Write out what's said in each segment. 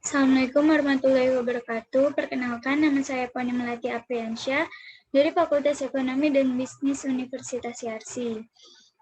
Assalamualaikum warahmatullahi wabarakatuh. Perkenalkan, nama saya Poni Melati Apriansyah dari Fakultas Ekonomi dan Bisnis Universitas Yarsi.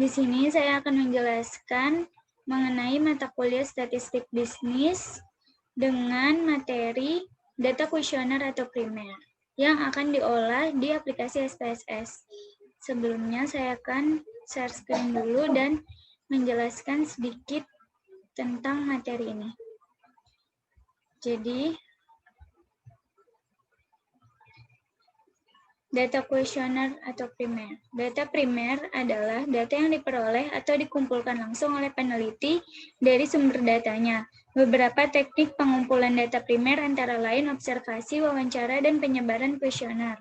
Di sini saya akan menjelaskan mengenai mata kuliah statistik bisnis dengan materi data kuesioner atau primer yang akan diolah di aplikasi SPSS. Sebelumnya saya akan share screen dulu dan menjelaskan sedikit tentang materi ini. Jadi, data kuesioner atau primer. Data primer adalah data yang diperoleh atau dikumpulkan langsung oleh peneliti dari sumber datanya. Beberapa teknik pengumpulan data primer antara lain observasi, wawancara, dan penyebaran kuesioner.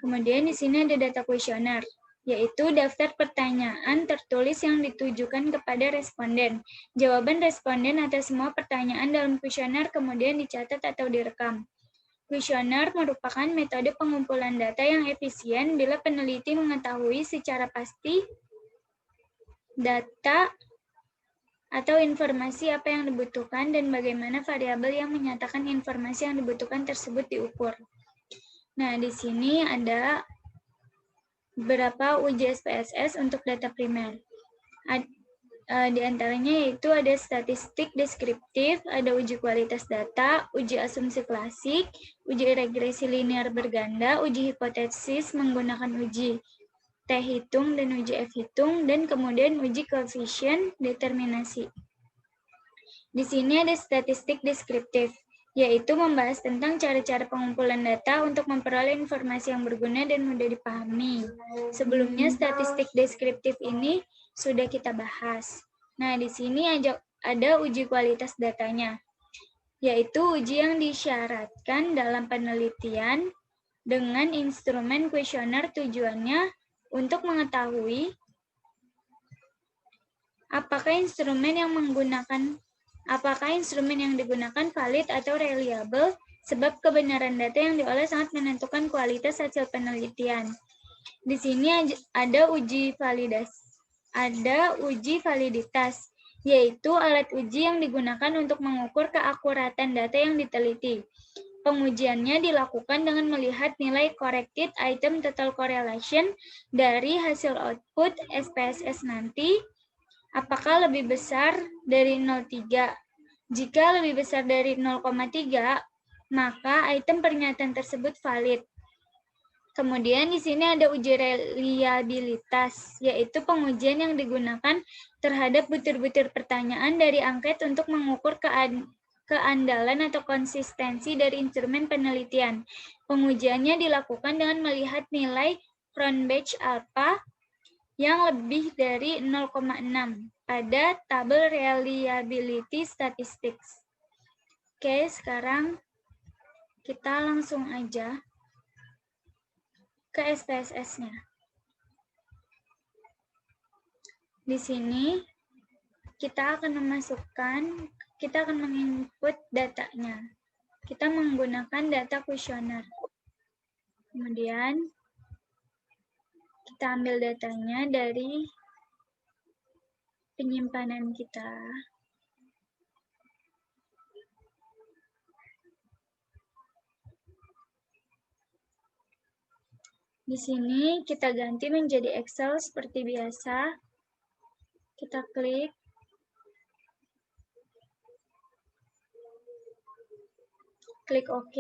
Kemudian di sini ada data kuesioner, yaitu daftar pertanyaan tertulis yang ditujukan kepada responden. Jawaban responden atas semua pertanyaan dalam kuesioner kemudian dicatat atau direkam. Kuesioner merupakan metode pengumpulan data yang efisien bila peneliti mengetahui secara pasti data atau informasi apa yang dibutuhkan dan bagaimana variabel yang menyatakan informasi yang dibutuhkan tersebut diukur. Nah, di sini ada beberapa uji SPSS untuk data primer. Di antaranya yaitu ada statistik deskriptif, ada uji kualitas data, uji asumsi klasik, uji regresi linear berganda, uji hipotesis menggunakan uji T-hitung dan uji F-hitung, dan kemudian uji koefisien determinasi. Di sini ada statistik deskriptif, yaitu membahas tentang cara-cara pengumpulan data untuk memperoleh informasi yang berguna dan mudah dipahami. Sebelumnya statistik deskriptif ini sudah kita bahas. Nah, di sini ada uji kualitas datanya, yaitu uji yang disyaratkan dalam penelitian dengan instrumen kuesioner tujuannya untuk mengetahui apakah instrumen yang digunakan valid atau reliable, sebab kebenaran data yang diolah sangat menentukan kualitas hasil penelitian. Di sini ada uji validitas, yaitu alat uji yang digunakan untuk mengukur keakuratan data yang diteliti. Pengujiannya dilakukan dengan melihat nilai corrected item total correlation dari hasil output SPSS nanti, apakah lebih besar dari 0,3? Jika lebih besar dari 0,3, maka item pernyataan tersebut valid. Kemudian di sini ada uji reliabilitas, yaitu pengujian yang digunakan terhadap butir-butir pertanyaan dari angket untuk mengukur keandalan atau konsistensi dari instrumen penelitian. Pengujiannya dilakukan dengan melihat nilai Cronbach alpha yang lebih dari 0,6 pada tabel reliability statistics. Oke, sekarang kita langsung aja ke SPSS-nya. Di sini kita akan menginput datanya. Kita menggunakan data kuesioner. Kemudian kita ambil datanya dari penyimpanan kita. Di sini kita ganti menjadi Excel seperti biasa. Kita klik. Klik OK.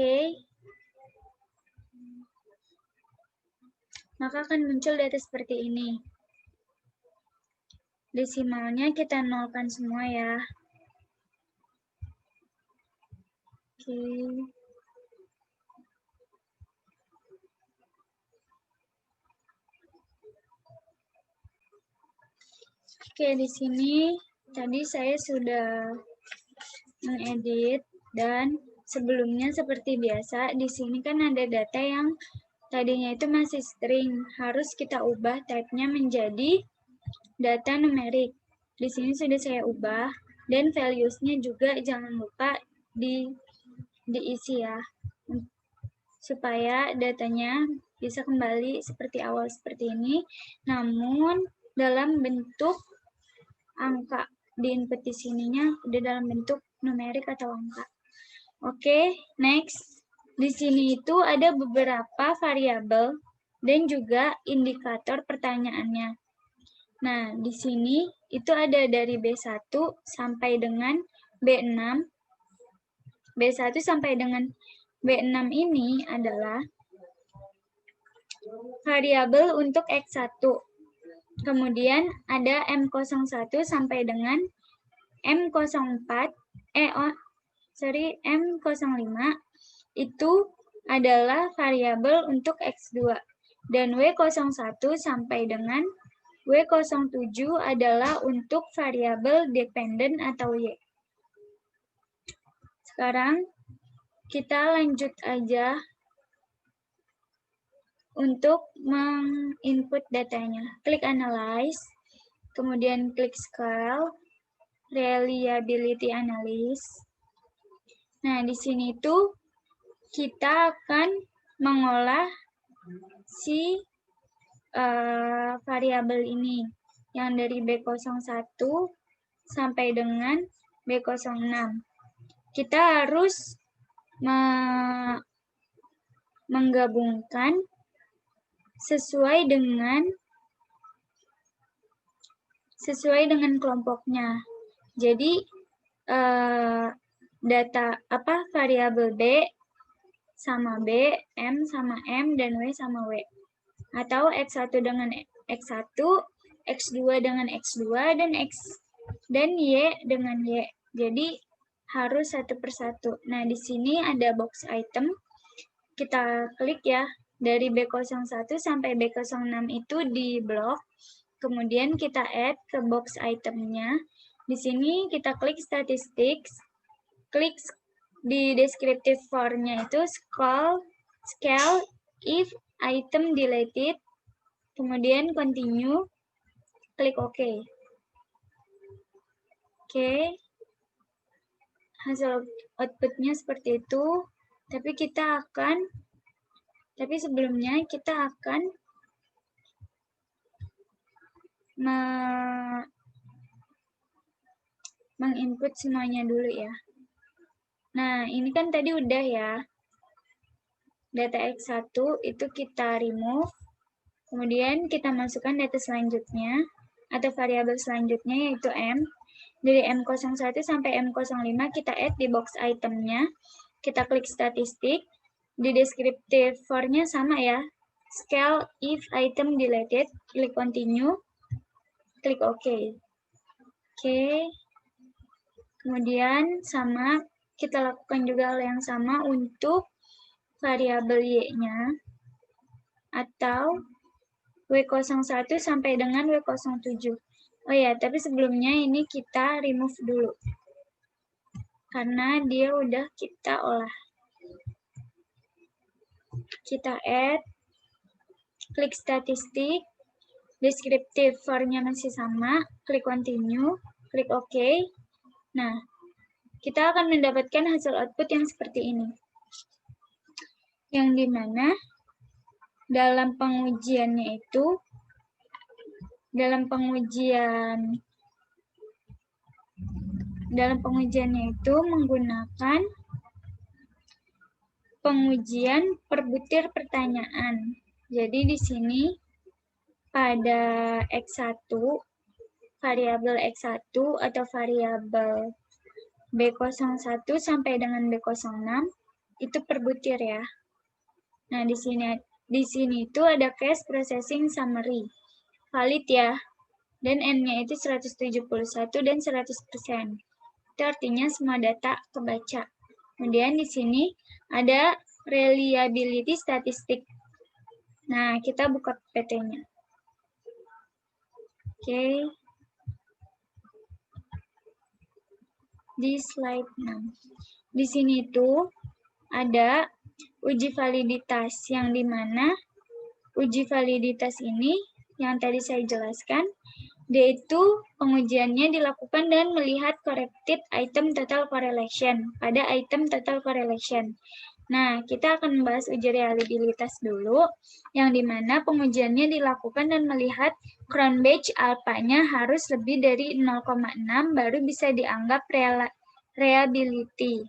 Maka akan muncul data seperti ini. Desimalnya kita nolkan semua ya. Oke. Oke, di sini tadi saya sudah mengedit dan sebelumnya seperti biasa di sini kan ada data yang tadinya itu masih string, harus kita ubah type-nya menjadi data numerik. Di sini sudah saya ubah dan values-nya juga jangan lupa diisi ya, supaya datanya bisa kembali seperti awal seperti ini, namun dalam bentuk angka. Di input di sininya udah dalam bentuk numerik atau angka. Oke, next. Di sini itu ada beberapa variabel dan juga indikator pertanyaannya. Nah, di sini itu ada dari B1 sampai dengan B6. B1 sampai dengan B6 ini adalah variabel untuk X1. Kemudian ada M01 sampai dengan M04, M05 itu adalah variabel untuk X2. Dan W01 sampai dengan W07 adalah untuk variabel dependen atau Y. Sekarang kita lanjut aja untuk menginput datanya. Klik Analyze, kemudian klik Scale, Reliability Analysis. Nah, di sini tuh kita akan mengolah si variabel ini yang dari B01 sampai dengan B06. Kita harus menggabungkan sesuai dengan kelompoknya. Jadi variabel B sama B, M sama M, dan W sama W. Atau X1 dengan X1, X2 dengan X2, dan Y dengan Y. Jadi harus satu persatu. Nah, di sini ada box item. Kita klik ya. Dari B01 sampai B06 itu di blok. Kemudian kita add ke box itemnya. Di sini kita klik statistics. Klik di descriptive for-nya itu scale if item deleted, kemudian continue, klik OK. Oke, hasil outputnya seperti itu. Tapi sebelumnya kita akan menginput semuanya dulu ya. Nah, ini kan tadi udah ya. Data X1 itu kita remove. Kemudian kita masukkan data selanjutnya atau variabel selanjutnya yaitu M. Dari M01 sampai M05 kita add di box itemnya. Kita klik statistik. Di descriptive for-nya sama ya. Scale if item deleted. Klik continue. Klik OK. Oke. Kemudian sama kita lakukan juga hal yang sama untuk variabel Y-nya atau W01 sampai dengan W07. Oh ya, tapi sebelumnya ini kita remove dulu. Karena dia udah kita olah. Kita add, klik statistik, descriptive for-nya masih sama, klik continue, klik OK. Nah, kita akan mendapatkan hasil output yang seperti ini. Yang dimana dalam pengujiannya itu, menggunakan pengujian per butir pertanyaan. Jadi di sini pada X1, variabel X1 atau variabel B01 sampai dengan B06 itu per butir ya. Nah, di sini itu ada case processing summary. Valid ya. Dan N-nya itu 171 dan 100%. Itu artinya semua data kebaca. Kemudian di sini ada reliability statistik. Nah, kita buka PT-nya. Oke. Di slide 6. Di sini itu ada uji validitas yang dimana uji validitas ini yang tadi saya jelaskan, dia itu pengujiannya dilakukan dengan melihat corrected item total correlation pada item total correlation. Nah, kita akan membahas uji reliabilitas dulu, yang dimana pengujiannya dilakukan dan melihat crown batch alpha-nya harus lebih dari 0,6 baru bisa dianggap reliability.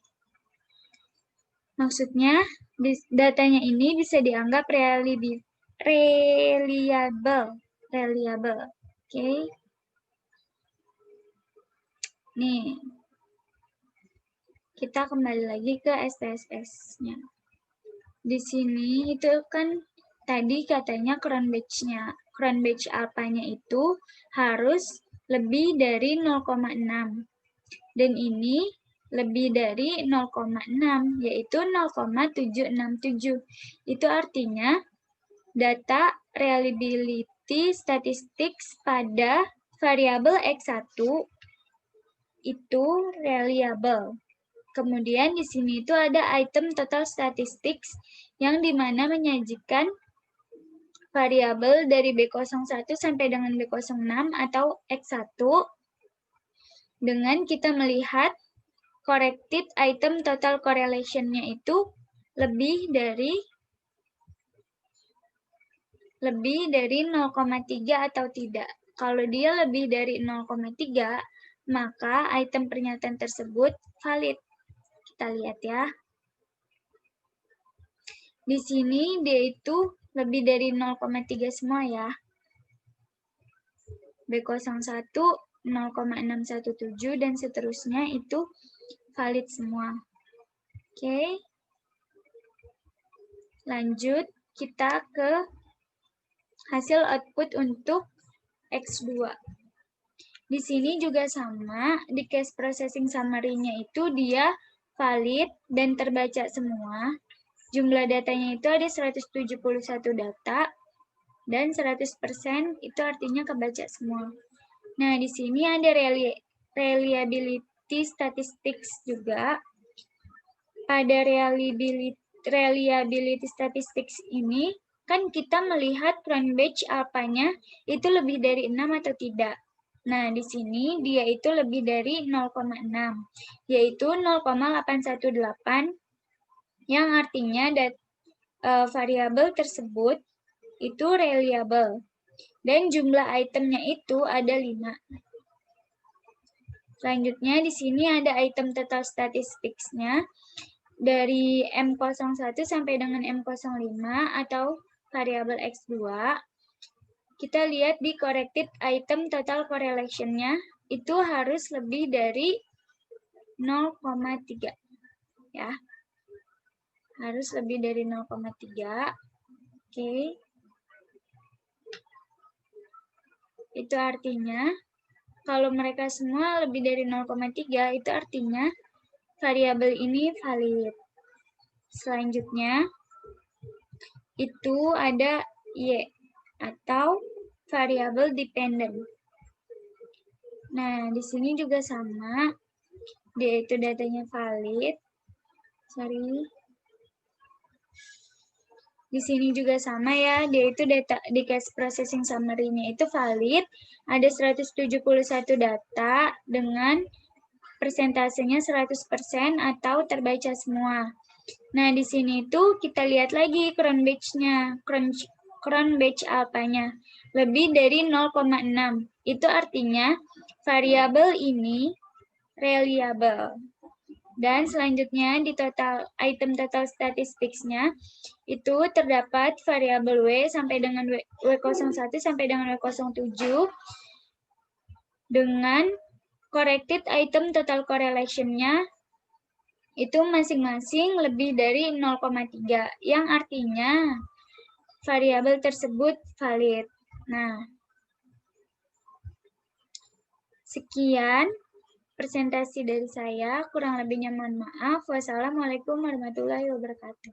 Maksudnya, datanya ini bisa dianggap reliable. Oke. Nih, kita kembali lagi ke SPSS-nya. Di sini itu kan tadi katanya crown batch-nya. Crown batch alpha-nya itu harus lebih dari 0,6. Dan ini lebih dari 0,6, yaitu 0,767. Itu artinya data reliability statistics pada variabel X1 itu reliable. Kemudian di sini itu ada item total statistics yang dimana menyajikan variabel dari B01 sampai dengan B06 atau X1 dengan kita melihat corrected item total correlation-nya itu lebih dari 0,3 atau tidak. Kalau dia lebih dari 0,3, maka item pernyataan tersebut valid. Kita lihat ya. Di sini dia itu lebih dari 0,3 semua ya. B01 0,617 dan seterusnya itu valid semua. Oke. Lanjut kita ke hasil output untuk X2. Di sini juga sama, di case processing summary-nya itu dia valid dan terbaca semua. Jumlah datanya itu ada 171 data dan 100% itu artinya kebaca semua. Nah, di sini ada reliability statistics juga. Pada reliability statistics ini, kan kita melihat crown batch alpha-nya itu lebih dari 6 atau tidak. Nah, di sini dia itu lebih dari 0,6, yaitu 0,818, yang artinya variabel tersebut itu reliable. Dan jumlah itemnya itu ada 5. Selanjutnya di sini ada item total statistics-nya dari M01 sampai dengan M05 atau variabel X2. Kita lihat di corrected item total correlation-nya itu harus lebih dari 0,3 ya. Harus lebih dari 0,3. Oke. Itu artinya kalau mereka semua lebih dari 0,3 itu artinya variabel ini valid. Selanjutnya itu ada Y atau variabel dependent. Nah, di sini juga sama. Dia itu datanya valid. Di sini juga sama ya, dia itu data di case processing summary-nya itu valid. Ada 171 data dengan persentasenya 100% atau terbaca semua. Nah, di sini itu kita lihat lagi crown batch-nya, crown batch alpha-nya lebih dari 0,6. Itu artinya variabel ini reliable. Dan selanjutnya di item total statistics-nya itu terdapat variabel W sampai dengan W01 sampai dengan W07 dengan corrected item total correlation-nya itu masing-masing lebih dari 0,3, yang artinya variabel tersebut valid. Nah, sekian presentasi dari saya. Kurang lebihnya mohon maaf. Wassalamualaikum warahmatullahi wabarakatuh.